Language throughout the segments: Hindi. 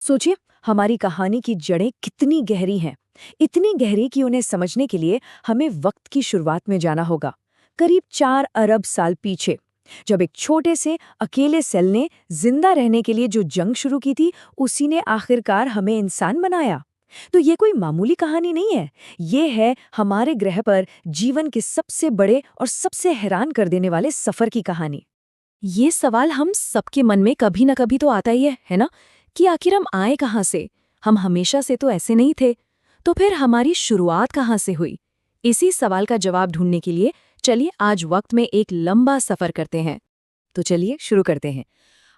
सोचिए, हमारी कहानी की जड़ें कितनी गहरी हैं। इतनी गहरी कि उन्हें समझने के लिए हमें वक्त की शुरुआत में जाना होगा, करीब 4 अरब साल पीछे, जब एक छोटे से अकेले सेल ने जिंदा रहने के लिए जो जंग शुरू की थी, उसी ने आखिरकार हमें इंसान बनाया। तो ये कोई मामूली कहानी नहीं है। ये है हमारे ग्रह पर जीवन के सबसे बड़े और सबसे हैरान कर देने वाले सफर की कहानी। ये सवाल हम सबके मन में कभी न कभी तो आता ही है ना? कि आखिर हम आए कहाँ से? हम हमेशा से तो ऐसे नहीं थे। तो फिर हमारी शुरुआत कहाँ से हुई? इसी सवाल का जवाब ढूंढने के लिए चलिए आज वक्त में एक लंबा सफर करते हैं। तो चलिए शुरू करते हैं।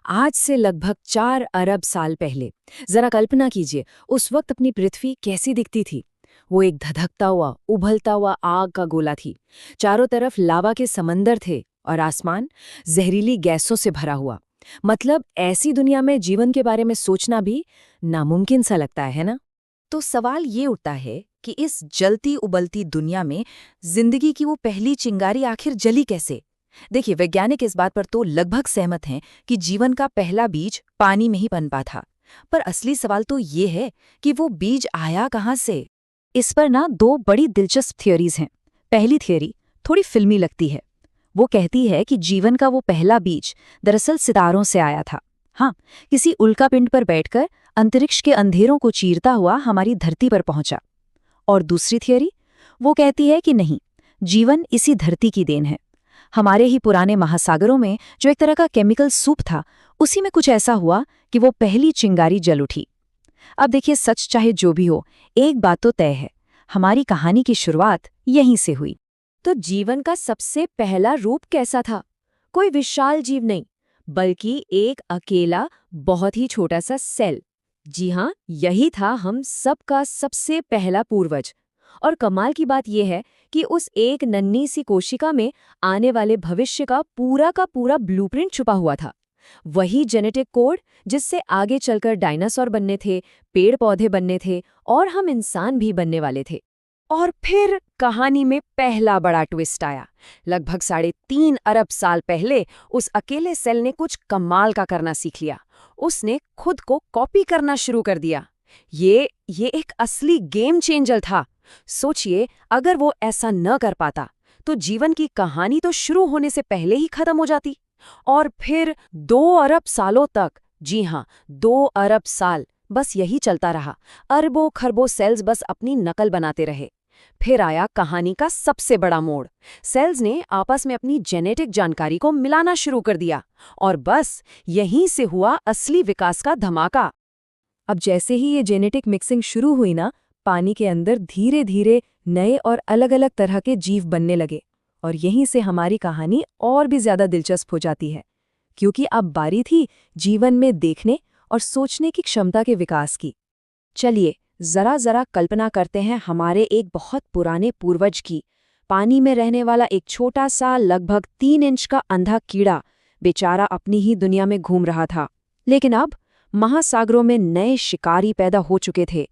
आज से लगभग 4 अरब साल पहले जरा कल्पना कीजिए, उस वक्त अपनी पृथ्वी कैसी दिखती थी। वो एक धधकता हुआ, उभलता हुआ आग का गोला थी। चारों तरफ लावा के समंदर थे और आसमान जहरीली गैसों से भरा हुआ। मतलब ऐसी दुनिया में जीवन के बारे में सोचना भी नामुमकिन सा लगता है ना? तो सवाल ये उठता है कि इस जलती उबलती दुनिया में जिंदगी की वो पहली चिंगारी आखिर जली कैसे? देखिए, वैज्ञानिक इस बात पर तो लगभग सहमत हैं कि जीवन का पहला बीज पानी में ही पनपा था। पर असली सवाल तो ये है कि वो बीज आया कहाँ से? इस पर ना दो बड़ी दिलचस्प थियोरीज हैं। पहली थियोरी थोड़ी फिल्मी लगती है। वो कहती है कि जीवन का वो पहला बीज दरअसल सितारों से आया था। हाँ, किसी उल्कापिंड पर बैठकर अंतरिक्ष के अंधेरों को चीरता हुआ हमारी धरती पर पहुंचा। और दूसरी थियोरी वो कहती है कि नहीं, जीवन इसी धरती की देन है। हमारे ही पुराने महासागरों में जो एक तरह का केमिकल सूप था, उसी में कुछ ऐसा हुआ कि वो पहली चिंगारी जल उठी। अब देखिए, सच चाहे जो भी हो, एक बात तो तय है, हमारी कहानी की शुरुआत यहीं से हुई। तो जीवन का सबसे पहला रूप कैसा था? कोई विशाल जीव नहीं, बल्कि एक अकेला, बहुत ही छोटा सा सेल। जी हाँ, यही था हम सबका सबसे पहला पूर्वज। और कमाल की बात यह है कि उस एक नन्ही सी कोशिका में आने वाले भविष्य का पूरा ब्लूप्रिंट छुपा हुआ था। वही जेनेटिक कोड जिससे आगे चलकर डायनासोर बनने थे, पेड़ पौधे बनने थे और हम इंसान भी बनने वाले थे। और फिर कहानी में पहला बड़ा ट्विस्ट आया। लगभग 3.5 अरब साल पहले उस अकेले सेल ने कुछ कमाल का करना सीख लिया। उसने खुद को कॉपी करना शुरू कर दिया। ये एक असली गेम चेंजर था। सोचिए, अगर वो ऐसा न कर पाता तो जीवन की कहानी तो शुरू होने से पहले ही खत्म हो जाती। और फिर 2 अरब सालों तक, जी हाँ, 2 अरब साल बस यही चलता रहा। अरबों खरबों सेल्स बस अपनी नकल बनाते रहे। फिर आया कहानी का सबसे बड़ा मोड़। सेल्स ने आपस में अपनी जेनेटिक जानकारी को मिलाना शुरू कर दिया और बस यहीं से हुआ असली विकास का धमाका। अब जैसे ही ये जेनेटिक मिक्सिंग शुरू हुई ना, पानी के अंदर धीरे धीरे नए और अलग-अलग तरह के जीव बनने लगे। और यहीं से हमारी कहानी और भी ज्यादा दिलचस्प हो जाती है, क्योंकि अब बारी थी जीवन में देखने और सोचने की क्षमता के विकास की। चलिए जरा कल्पना करते हैं हमारे एक बहुत पुराने पूर्वज की। पानी में रहने वाला एक छोटा सा लगभग 3 इंच का अंधा कीड़ा बेचारा अपनी ही दुनिया में घूम रहा था। लेकिन अब महासागरों में नए शिकारी पैदा हो चुके थे।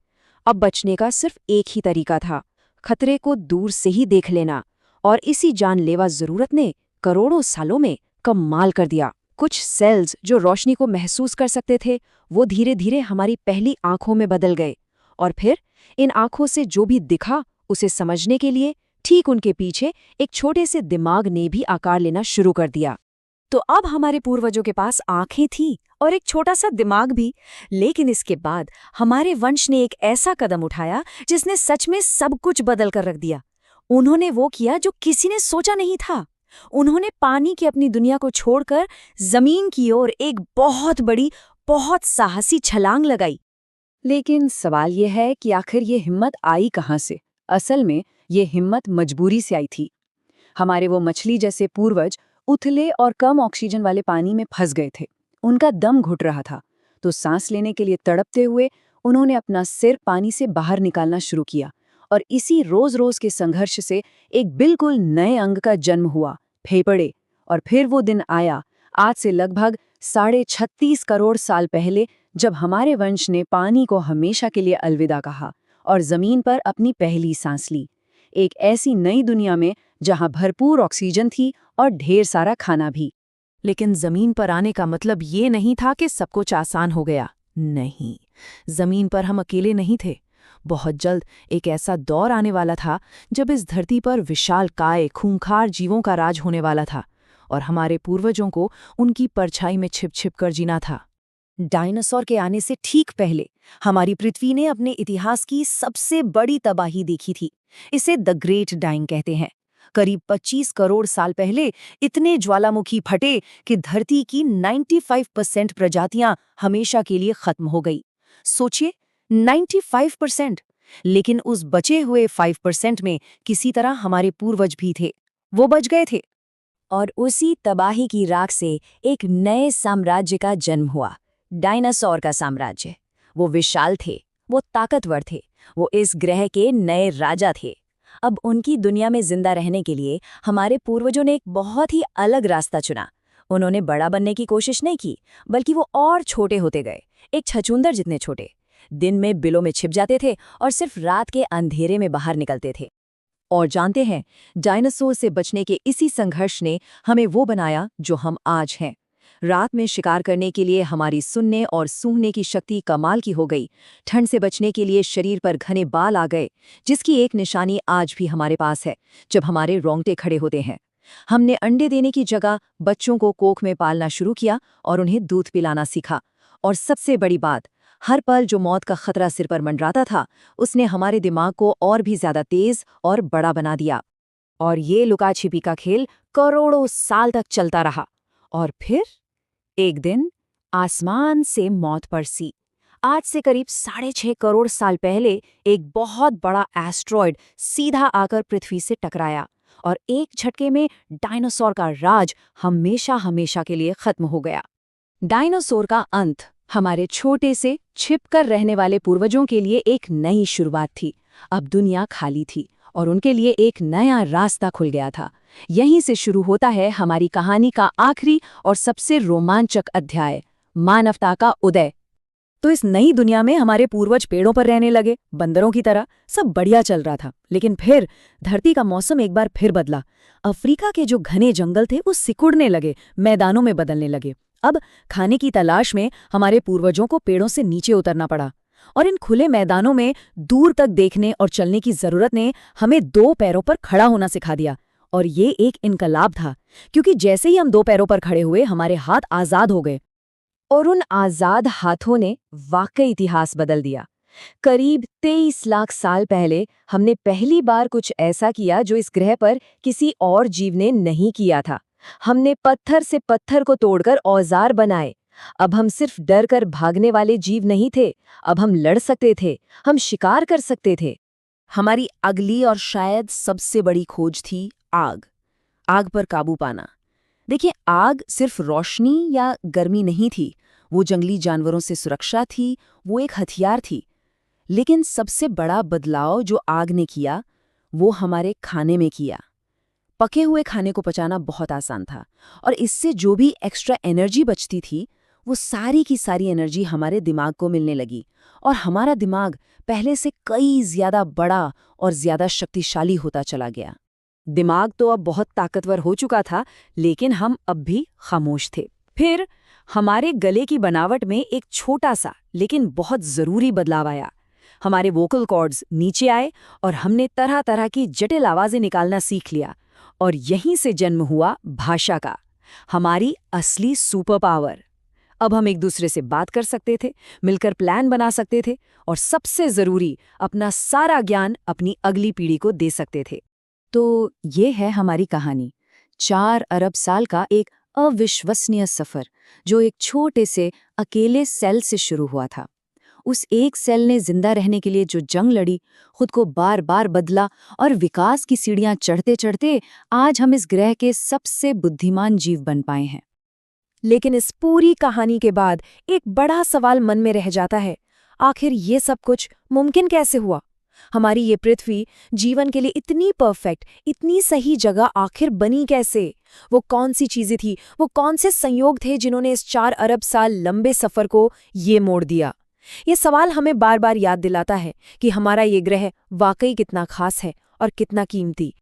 अब बचने का सिर्फ एक ही तरीका था, खतरे को दूर से ही देख लेना। और इसी जानलेवा जरूरत ने करोड़ों सालों में कमाल कर दिया। कुछ सेल्स जो रोशनी को महसूस कर सकते थे, वो धीरे धीरे हमारी पहली आंखों में बदल गए। और फिर इन आंखों से जो भी दिखा, उसे समझने के लिए ठीक उनके पीछे एक छोटे से दिमाग ने भी आकार लेना शुरू कर दिया। तो अब हमारे पूर्वजों के पास आंखें थीं और एक छोटा सा दिमाग भी। लेकिन इसके बाद हमारे वंश ने एक ऐसा कदम उठाया जिसने सच में सब कुछ बदल कर रख दिया। उन्होंने वो किया जो किसी ने सोचा नहीं था। उन्होंने पानी की अपनी दुनिया को छोड़कर जमीन की ओर एक बहुत बड़ी, बहुत साहसी छलांग लगाई। लेकिन सवाल यह है कि आखिर ये हिम्मत आई कहाँ से? असल में ये हिम्मत मजबूरी से आई थी। हमारे वो मछली जैसे पूर्वज उथले और कम ऑक्सीजन वाले पानी में फंस गए थे। उनका दम घुट रहा था, तो सांस लेने के लिए तड़पते हुए उन्होंने अपना सिर पानी से बाहर निकालना शुरू किया। और इसी रोज रोज के संघर्ष से एक बिल्कुल नए अंग का जन्म हुआ, फेफड़े। और फिर वो दिन आया, आज से लगभग 36.5 करोड़ साल पहले, जब हमारे वंश ने पानी को हमेशा के लिए अलविदा कहा और जमीन पर अपनी पहली सांस ली। एक ऐसी नई दुनिया में जहां भरपूर ऑक्सीजन थी और ढेर सारा खाना भी। लेकिन जमीन पर आने का मतलब ये नहीं था कि सब कुछ आसान हो गया। नहीं, जमीन पर हम अकेले नहीं थे। बहुत जल्द एक ऐसा दौर आने वाला था जब इस धरती पर विशालकाय खूंखार जीवों का राज होने वाला था और हमारे पूर्वजों को उनकी परछाई में छिप छिप कर जीना था। डायनासोर के आने से ठीक पहले हमारी पृथ्वी ने अपने इतिहास की सबसे बड़ी तबाही देखी थी। इसे द ग्रेट डाइंग कहते हैं। करीब 25 करोड़ साल पहले इतने ज्वालामुखी फटे कि धरती की 95% प्रजातियां हमेशा के लिए खत्म हो गई। सोचिए, 95%। लेकिन उस बचे हुए 5% में किसी तरह हमारे पूर्वज भी थे। वो बच गए थे। और उसी तबाही की राख से एक नए साम्राज्य का जन्म हुआ, डायनासोर का साम्राज्य। वो विशाल थे, वो ताकतवर थे, वो इस ग्रह के नए राजा थे। अब उनकी दुनिया में जिंदा रहने के लिए हमारे पूर्वजों ने एक बहुत ही अलग रास्ता चुना। उन्होंने बड़ा बनने की कोशिश नहीं की, बल्कि वो और छोटे होते गए, एक छछूंदर जितने छोटे। दिन में बिलों में छिप जाते थे और सिर्फ रात के अंधेरे में बाहर निकलते थे। और जानते हैं, डायनासोर से बचने के इसी संघर्ष ने हमें वो बनाया जो हम आज हैं। रात में शिकार करने के लिए हमारी सुनने और सूंघने की शक्ति कमाल की हो गई। ठंड से बचने के लिए शरीर पर घने बाल आ गए, जिसकी एक निशानी आज भी हमारे पास है जब हमारे रोंगटे खड़े होते हैं। हमने अंडे देने की जगह बच्चों को कोख में पालना शुरू किया और उन्हें दूध पिलाना सीखा। और सबसे बड़ी बात, हर पल जो मौत का खतरा सिर पर मंडराता था, उसने हमारे दिमाग को और भी ज्यादा तेज और बड़ा बना दिया। और ये लुका छिपी का खेल करोड़ों साल तक चलता रहा। और फिर एक दिन आसमान से मौत बरसी। आज से करीब 6.5 करोड़ साल पहले एक बहुत बड़ा एस्ट्रॉयड सीधा आकर पृथ्वी से टकराया और एक झटके में डायनासोर का राज हमेशा हमेशा के लिए खत्म हो गया। डायनासोर का अंत हमारे छोटे से छिपकर रहने वाले पूर्वजों के लिए एक नई शुरुआत थी। अब दुनिया खाली थी और उनके लिए एक नया रास्ता खुल गया था। यहीं से शुरू होता है हमारी कहानी का आखिरी और सबसे रोमांचक अध्याय, मानवता का उदय। तो इस नई दुनिया में हमारे पूर्वज पेड़ों पर रहने लगे, बंदरों की तरह। सब बढ़िया चल रहा था, लेकिन फिर धरती का मौसम एक बार फिर बदला। अफ्रीका के जो घने जंगल थे वो सिकुड़ने लगे, मैदानों में बदलने लगे। अब खाने की तलाश में हमारे पूर्वजों को पेड़ों से नीचे उतरना पड़ा। और इन खुले मैदानों में दूर तक देखने और चलने की जरूरत ने हमें 2 पैरों पर खड़ा होना सिखा दिया। और ये एक इनकलाब था, क्योंकि जैसे ही हम 2 पैरों पर खड़े हुए, हमारे हाथ आजाद हो गए। और उन आजाद हाथों ने वाकई इतिहास बदल दिया। करीब 23 लाख साल पहले हमने पहली बार कुछ ऐसा किया जो इस ग्रह पर किसी और जीव ने नहीं किया था। हमने पत्थर से पत्थर को तोड़कर औजार बनाए। अब हम सिर्फ डर कर भागने वाले जीव नहीं थे, अब हम लड़ सकते थे, हम शिकार कर सकते थे। हमारी अगली और शायद सबसे बड़ी खोज थी आग। आग पर काबू पाना। देखिए, आग सिर्फ रोशनी या गर्मी नहीं थी, वो जंगली जानवरों से सुरक्षा थी, वो एक हथियार थी। लेकिन सबसे बड़ा बदलाव जो आग ने किया, वो हमारे खाने में किया। पके हुए खाने को पचाना बहुत आसान था, और इससे जो भी एक्स्ट्रा एनर्जी बचती थी, वो सारी की सारी एनर्जी हमारे दिमाग को मिलने लगी। और हमारा दिमाग पहले से कई ज्यादा बड़ा और ज्यादा शक्तिशाली होता चला गया। दिमाग तो अब बहुत ताकतवर हो चुका था, लेकिन हम अब भी खामोश थे। फिर हमारे गले की बनावट में एक छोटा सा लेकिन बहुत जरूरी बदलाव आया। हमारे वोकल कॉर्ड्स नीचे आए और हमने तरह तरह की जटिल आवाजें निकालना सीख लिया। और यहीं से जन्म हुआ भाषा का, हमारी असली सुपर पावर। अब हम एक दूसरे से बात कर सकते थे, मिलकर प्लान बना सकते थे, और सबसे जरूरी, अपना सारा ज्ञान अपनी अगली पीढ़ी को दे सकते थे। तो ये है हमारी कहानी, 4 अरब साल का एक अविश्वसनीय सफर जो एक छोटे से अकेले सेल से शुरू हुआ था। उस एक सेल ने जिंदा रहने के लिए जो जंग लड़ी, खुद को बार बार बदला, और विकास की सीढ़ियां चढ़ते चढ़ते आज हम इस ग्रह के सबसे बुद्धिमान जीव बन पाए हैं। लेकिन इस पूरी कहानी के बाद एक बड़ा सवाल मन में रह जाता है, आखिर ये सब कुछ मुमकिन कैसे हुआ? हमारी ये पृथ्वी जीवन के लिए इतनी परफेक्ट, इतनी सही जगह आखिर बनी कैसे? वो कौन सी चीजें थी, वो कौन से संयोग थे जिन्होंने इस 4 अरब साल लंबे सफर को ये मोड़ दिया? ये सवाल हमें बार बार याद दिलाता है कि हमारा ये ग्रह वाकई कितना खास है और कितना कीमती।